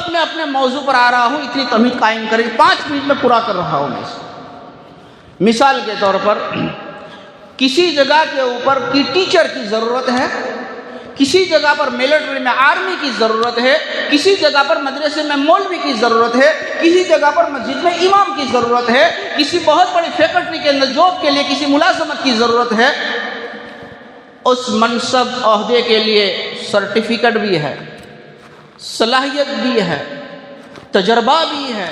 اب میں اپنے موضوع پر آ رہا ہوں، اتنی تمہید قائم کریں، 5 منٹ میں پورا کر رہا ہوں میں اس کو۔ مثال کے طور پر کسی جگہ کے اوپر کی ٹیچر کی ضرورت ہے، کسی جگہ پر ملٹری میں آرمی کی ضرورت ہے، کسی جگہ پر مدرسے میں مولوی کی ضرورت ہے، کسی جگہ پر مسجد میں امام کی ضرورت ہے، کسی بہت بڑی فیکٹری کے اندر جاب کے لیے کسی ملازمت کی ضرورت ہے۔ اس منصب عہدے کے لیے سرٹیفکیٹ بھی ہے، صلاحیت بھی ہے، تجربہ بھی ہے،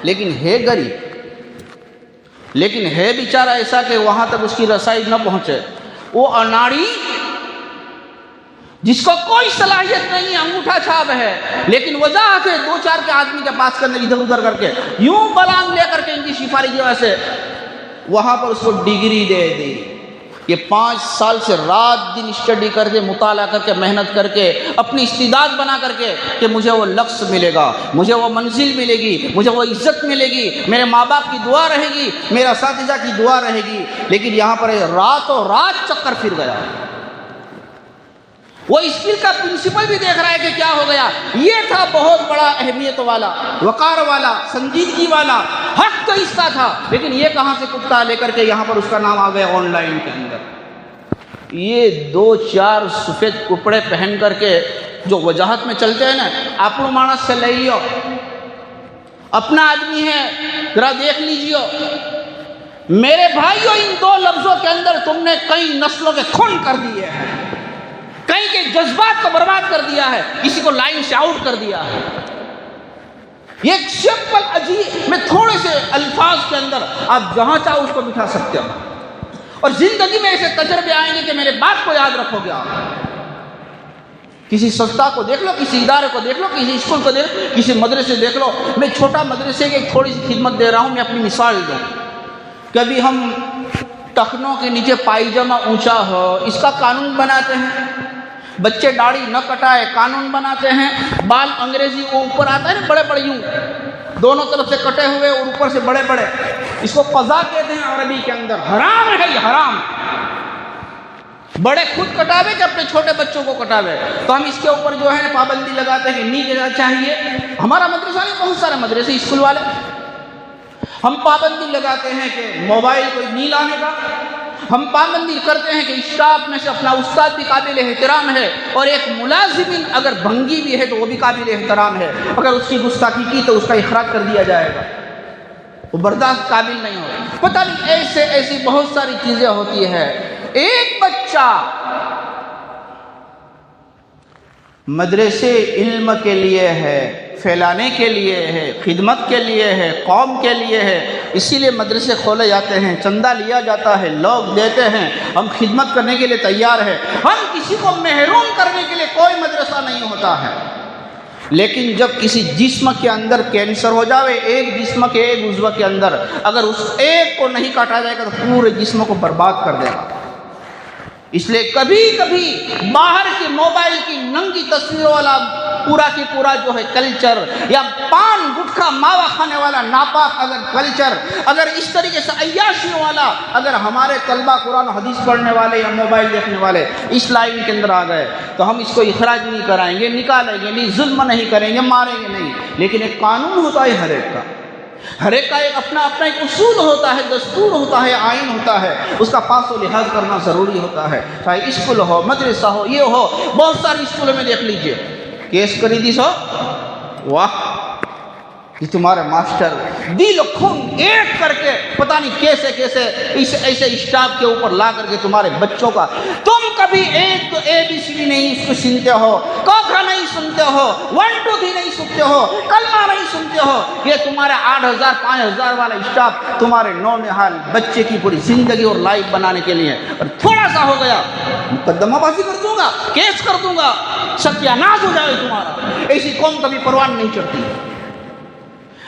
لیکن ہے غریب، لیکن ہے بیچارہ ایسا کہ وہاں تک اس کی رسائی نہ پہنچے، وہ اناڑی جس کو کوئی صلاحیت نہیں، انگوٹھا چھاپ ہے، لیکن وضاحت ہے 2-4 کے آدمی کے پاس کرنے ادھر ادھر کر کے یوں بلان لے کر کے ان کی سفارش کی وجہ سے وہاں پر اس کو ڈگری دے دی۔ یہ 5 سال سے رات دن اسٹڈی کر کے، مطالعہ کر کے، محنت کر کے، اپنی استعداد بنا کر کے کہ مجھے وہ لفظ ملے گا، مجھے وہ منزل ملے گی، مجھے وہ عزت ملے گی، میرے ماں باپ کی دعا رہے گی، میرا اساتذہ کی دعا رہے گی، لیکن یہاں پر راتوں رات چکر پھر گیا۔ وہ اسکل کا پرنسپل بھی دیکھ رہا ہے کہ کیا ہو گیا۔ یہ تھا بہت بڑا اہمیت والا، وقار والا، سنجیدگی والا، حق تو اس کا تھا، لیکن یہ کہاں سے کتا لے کر کے یہاں پر اس کا نام آ گیا آن لائن کے اندر۔ یہ 2-4 سفید کپڑے پہن کر کے جو وجاہت میں چلتے ہیں نا، آپ مانس سے لے لیو، اپنا آدمی ہے، ذرا دیکھ لیجیو۔ میرے بھائیو، ان 2 لفظوں کے اندر تم نے کئی نسلوں کے خون کر دیے ہیں، کئی کے جذبات کو برباد کر دیا ہے، کسی کو لائن سے آؤٹ کر دیا ہے۔ یہ ایک سمپل عجیب میں تھوڑے سے الفاظ کے اندر آپ جہاں چاہو اس کو بٹھا سکتے ہو، اور زندگی میں ایسے تجربے آئیں گے کہ میرے بات کو یاد رکھو گے آپ۔ کسی سنستھا کو دیکھ لو، کسی ادارے کو دیکھ لو، کسی اسکول کو دیکھ لو، کسی مدرسے دیکھ لو۔ میں چھوٹا مدرسے کی ایک تھوڑی سی خدمت دے رہا ہوں، میں اپنی مثال دوں۔ کبھی ہم ٹخنوں کے نیچے پائجامہ اونچا ہو اس کا قانون بناتے ہیں، بچے داڑھی نہ کٹائے قانون بناتے ہیں، بال انگریزی وہ اوپر آتا ہے نا بڑے بڑے یوں دونوں طرف سے کٹے ہوئے اور اوپر سے بڑے بڑے، اس کو قضا کہتے ہیں عربی کے اندر۔ حرام ہے یہ، حرام۔ بڑے خود کٹاوے کہ اپنے چھوٹے بچوں کو کٹاوے، تو ہم اس کے اوپر جو ہے پابندی لگاتے ہیں کہ نہیں کہنا چاہیے۔ ہمارا مدرسہ نہیں، بہت سارے مدرسے اسکول والے، ہم پابندی لگاتے ہیں کہ موبائل کوئی نہیں لانے کا، ہم پابندی کرتے ہیں کہ اسٹاف میں سے اپنا استاد بھی قابل احترام ہے، اور ایک ملازمین اگر بھنگی بھی ہے تو وہ بھی قابل احترام ہے، اگر اس کی گستاخی کی تو اس کا اخراج کر دیا جائے گا، وہ برداشت قابل نہیں ہو۔ پتہ نہیں ایسی بہت ساری چیزیں ہوتی ہے۔ ایک بچہ مدرسے علم کے لیے ہے، پھیلانے کے لیے ہے، خدمت کے لیے ہے، قوم کے لیے ہے، اسی لیے مدرسے کھولے جاتے ہیں، چندہ لیا جاتا ہے، لوگ دیتے ہیں، ہم خدمت کرنے کے لیے تیار ہیں۔ ہم کسی کو محروم کرنے کے لیے کوئی مدرسہ نہیں ہوتا ہے، لیکن جب کسی جسم کے اندر کینسر ہو جاوے، ایک جسم کے ایک عضو کے اندر، اگر اس ایک کو نہیں کاٹا جائے گا تو پورے جسم کو برباد کر دے گا۔ اس لیے کبھی کبھی باہر کی موبائل کی ننگی تصویروں والا پورا کی پورا جو ہے کلچر، یا پان گٹکھا ماوا کھانے والا ناپاک اگر کلچر، اگر اس طریقے سے عیاشیوں والا اگر ہمارے طلبہ قرآن و حدیث پڑھنے والے یا موبائل دیکھنے والے اس لائن کے اندر آ گئے تو ہم اس کو اخراج نہیں کرائیں گے، نکالیں گے نہیں، ظلم نہیں کریں گے، ماریں گے نہیں، لیکن ایک قانون ہوتا ہے ہر ایک کا ایک اپنا ایک اصول ہوتا ہے، دستور ہوتا ہے، آئین ہوتا ہے، اس کا پاس و لحاظ کرنا ضروری ہوتا ہے، چاہے اسکول ہو، مدرسہ ہو، یہ ہو۔ بہت ساری اسکولوں میں دیکھ لیجئے کیس کری دی سو، واہ کہ تمہارے ماسٹر دل خون ایک کر کے پتہ نہیں کیسے ایسے اسٹاف کے اوپر لا کر کے تمہارے بچوں کا، تم کبھی ایک تو ABCD نہیں اس کو سنتے ہو، کوکھا نہیں سنتے ہو، 1 2 3 نہیں سنتے ہو، کلمہ نہیں سنتے ہو، یہ تمہارے 8,000 5,000 والا اسٹاف تمہارے نونہال بچے کی پوری زندگی اور لائف بنانے کے لیے، اور تھوڑا سا ہو گیا مقدمہ بازی کر دوں گا، کیس کر دوں گا، ستیاناش ہو جائے تمہارا۔ ایسی قوم کبھی پروان نہیں چڑھتی۔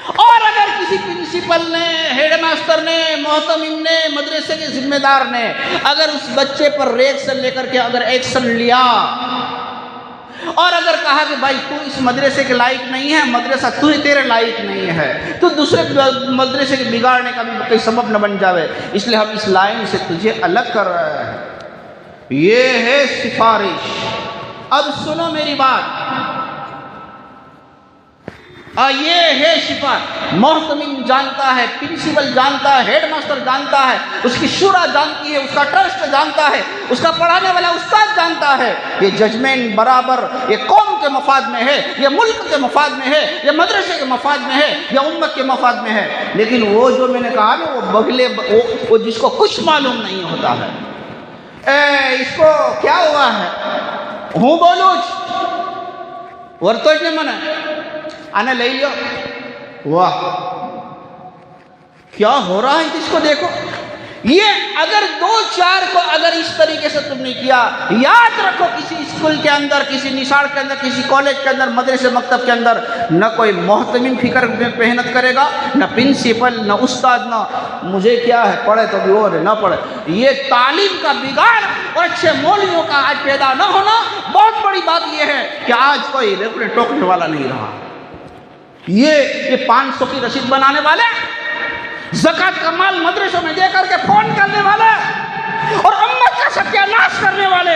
اور اگر کسی پرنسپل نے، ہیڈ ماسٹر نے، محتمم نے، مدرسے کے ذمہ دار نے اگر اس بچے پر ریکشن لے کر کے اگر ایکشن لیا اور اگر کہا کہ بھائی تو اس مدرسے کے لائق نہیں ہے، مدرسہ تو ہی تیرے لائق نہیں ہے، تو دوسرے مدرسے کے بگاڑنے کا بھی کوئی سبب نہ بن جاوے، اس لیے ہم اس لائن سے تجھے الگ کر رہے ہیں۔ یہ ہے سفارش۔ اب سنو میری بات، اور یہ ہے شفا. محتمم جانتا ہے، پرنسپل جانتا ہے، ہیڈ ماسٹر جانتا ہے، اس کی شورا جانتی ہے، اس کا ٹرسٹ جانتا ہے، اس کا پڑھانے والا استاد جانتا ہے. یہ ججمنٹ برابر یہ قوم کے مفاد میں ہے، یہ ملک کے مفاد میں ہے، یہ مدرسے کے مفاد میں ہے، یہ امت کے مفاد میں ہے. لیکن وہ جو میں نے کہا نا وہ بغلے وہ جس کو کچھ معلوم نہیں ہوتا ہے، اس کو کیا ہوا ہے ہوں بولوچ ورتوج نے منع آنا لے لو. واہ کیا ہو رہا ہے اس کو دیکھو. یہ اگر دو چار کو اگر اس طریقے سے تم نے کیا، یاد رکھو کسی اسکول کے اندر، کسی نصاب کے اندر، کسی کالج کے اندر، مدرسے مکتب کے اندر نہ کوئی محتمم فکر میں محنت کرے گا، نہ پرنسپل، نہ استاد، نہ مجھے کیا ہے پڑھے تو بھی اور نہ پڑھے. یہ تعلیم کا بگاڑ اور اچھے مولویوں کا آج پیدا نہ ہونا بہت بڑی بات یہ ہے کہ آج کوئی ریفرنٹ ٹوکنے والا نہیں رہا. یہ 500 کی رسید بنانے والے، زکوٰۃ کا مال مدرسوں میں دے کر کے فون کرنے والے اور امت کا ستیہ ناش کرنے والے.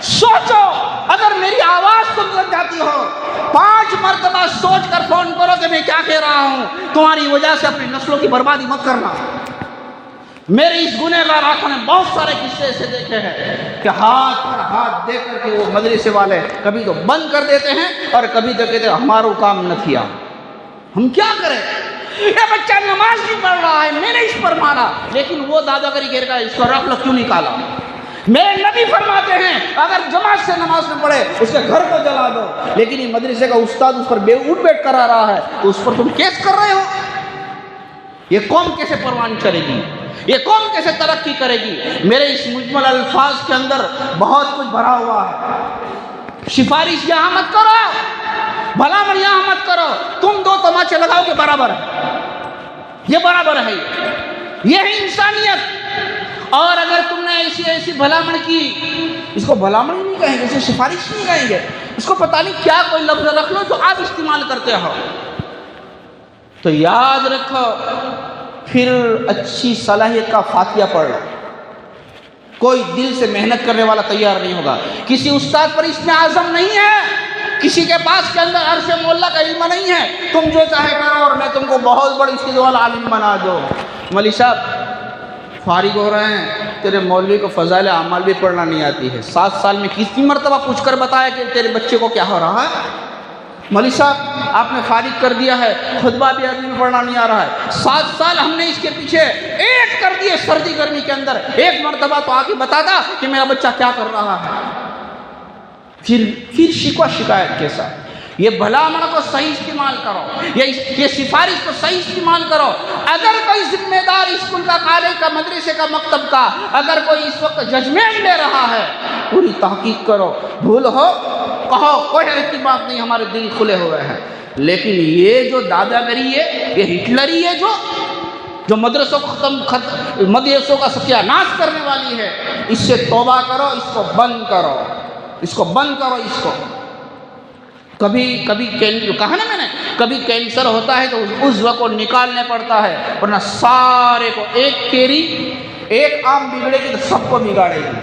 سوچو اگر میری آواز تم تک جاتی ہو، 5 مرتبہ سوچ کر فون کرو کہ میں کیا کہہ رہا ہوں. تمہاری وجہ سے اپنی نسلوں کی بربادی مت کرنا. میرے اس گنہگار آنکھوں نے بہت سارے قصے ایسے دیکھے ہیں کہ ہاتھ پر ہاتھ دے کر کے وہ مدرسے والے کبھی تو بند کر دیتے ہیں اور کبھی تو کہتے ہیں ہمارا کام نہ کیا، ہم کیا کریں. یہ بچہ نماز نہیں پڑھ رہا ہے، میں نے اس پر مارا، لیکن وہ دادا گری کہہ رہا ہے اس کو رکھ لو، کیوں نکالا. میرے نبی فرماتے ہیں اگر جماعت سے نماز نہ پڑھے اس کے گھر کو جلا دو. لیکن یہ مدرسے کا استاد اس پر اٹھ بیٹھ کرا رہا ہے تو اس پر تم کیس کر رہے ہو. یہ قوم کیسے پروان چڑھے گی، یہ قوم کیسے ترقی کرے گی. میرے اس مجمل الفاظ کے اندر بہت کچھ بھرا ہوا ہے. سفارش یہاں مت کرو، بھلا من یہاں مت کرو. تم 2 تماچے لگاؤ کہ برابر ہے، یہ برابر ہے، یہ ہے انسانیت. اور اگر تم نے ایسی بھلامن کی، اس کو بھلامن نہیں کہیں گے، اسے سفارش نہیں کہیں گے، اس کو پتہ نہیں کیا کوئی لفظ رکھ لو جو آپ استعمال کرتے ہو. تو یاد رکھو پھر اچھی صلاحیت کا فاتحہ پڑھ لو. کوئی دل سے محنت کرنے والا تیار نہیں ہوگا. کسی استاد پر اس میں عزم نہیں ہے، کسی کے پاس کے اندر عرش مولا کا علم نہیں ہے. تم جو چاہے کرو اور میں تم کو بہت بڑی اس والا عالم بنا دو. مولوی صاحب فارغ ہو رہے ہیں، تیرے مولوی کو فضائل اعمال بھی پڑھنا نہیں آتی ہے. 7 سال میں کتنی مرتبہ پوچھ کر بتایا کہ تیرے بچے کو کیا ہو رہا ہے. مولوی صاحب آپ نے فارغ کر دیا ہے، خطبہ بھی عربی میں پڑھنا نہیں آ رہا ہے. 7 سال ہم نے اس کے پیچھے ایک کر دیے سردی گرمی کے اندر. ایک مرتبہ تو آ کے بتاتا کہ میرا بچہ کیا کر رہا ہے. پھر شکوہ شکایت کے ساتھ یہ بھلا من کو صحیح استعمال کرو، یہ سفارش کو صحیح استعمال کرو. اگر کوئی ذمہ دار اسکول کا، کالج کا، مدرسے کا، مکتب کا اگر کوئی اس وقت ججمنٹ لے رہا ہے، پوری تحقیق کرو. بھول ہو کہو، کوئی ایسی بات نہیں، ہمارے دل کھلے ہوئے ہیں. لیکن یہ جو دادا گری ہے، یہ ہٹلری ہے جو مدرسوں کو مدرسوں کا ستیہ ناش کرنے والی ہے. اس سے توبہ کرو، اس کو بند کرو، اس کو بند کرو. اس کو کبھی کہا نا میں نے، کبھی کینسر ہوتا ہے تو اس عضو کو نکالنے پڑتا ہے، ورنہ سارے کو ایک کیری ایک آم بگڑے گی تو سب کو بگاڑے گی.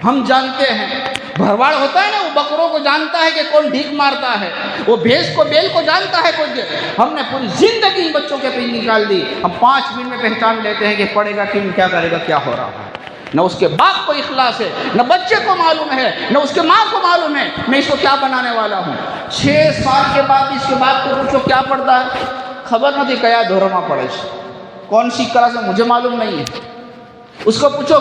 ہم جانتے ہیں بھرواڑ ہوتا ہے نا، وہ بکروں کو جانتا ہے کہ کون ڈھیک مارتا ہے، وہ بھینس کو بیل کو جانتا ہے کون. ہم نے پوری زندگی ان بچوں کے پیچھے نکال دی. ہم 5 منٹ میں پہچان لیتے ہیں کہ پڑھے گا کیوں، کیا کرے گا، کیا ہو رہا ہے. نہ اس کے باپ کو اخلاص ہے، نہ بچے کو معلوم ہے، نہ اس کے ماں کو معلوم ہے میں اس کو کیا بنانے والا ہوں. 6 سال کے بعد اس کے باپ کو پوچھو کیا پڑھتا ہے، خبر نہ تھی کیا دھورما پڑھے، کون سی کلاس میں مجھے معلوم نہیں ہے. اس کو پوچھو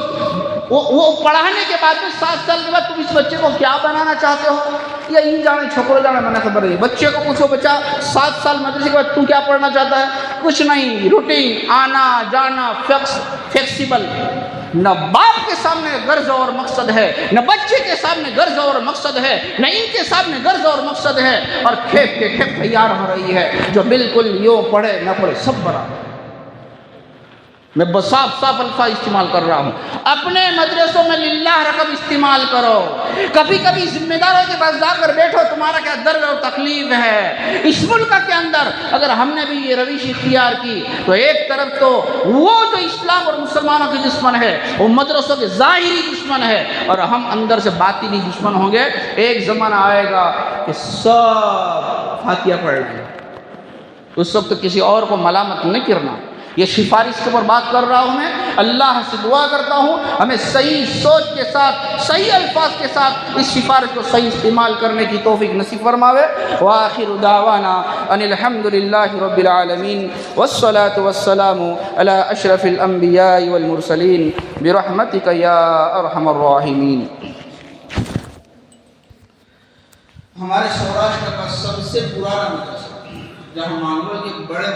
وہ پڑھانے کے بعد میں 7 سال کے بعد تم اس بچے کو کیا بنانا چاہتے ہو، یا ان جانے چھوکرو جانے میں نے خبر نہیں. بچے کو پوچھو بچہ 7 سال مدرسے کے بعد تو کیا پڑھنا چاہتا ہے، کچھ نہیں، روٹین، آنا جانا، فلیکسیبل. نہ باپ کے سامنے غرض اور مقصد ہے، نہ بچے کے سامنے غرض اور مقصد ہے، نہ ان کے سامنے غرض اور مقصد ہے. اور کھیپ کے کھیپ تیار ہو رہی ہے جو بالکل یوں پڑھے نہ پڑھے سب برابر. میں صاف صاف الفاظ استعمال کر رہا ہوں. اپنے مدرسوں میں للہ رقم استعمال کرو. کبھی کبھی ذمہ داروں کے پاس جا کر بیٹھو, تمہارا کیا درد اور تکلیف ہے. اس ملک کے اندر اگر ہم نے بھی یہ روش اختیار کی تو ایک طرف تو وہ جو اسلام اور مسلمانوں کے دشمن ہے وہ مدرسوں کے ظاہری دشمن ہے, اور ہم اندر سے باطنی دشمن ہوں گے. ایک زمانہ آئے گا کہ سب فاتحہ پڑھ لیں گے. اس وقت کسی اور کو ملامت نہیں کرنا. یہ سفارش کے اوپر بات کر رہا ہوں میں. اللہ سے دعا کرتا ہوں ہمیں صحیح سوچ کے ساتھ, صحیح الفاظ کے ساتھ اس سفارش کو صحیح استعمال کرنے کی توفیق نصیب فرماوے. وآخر دعوانا ان الحمد للہ رب العالمین والصلاة والسلام علی اشرف الانبیاء والمرسلین برحمتک یا ارحم الراحمین. ہمارے سوراشٹر کا سب سے پرانا مدرسہ جہاں مانگرو کے بڑے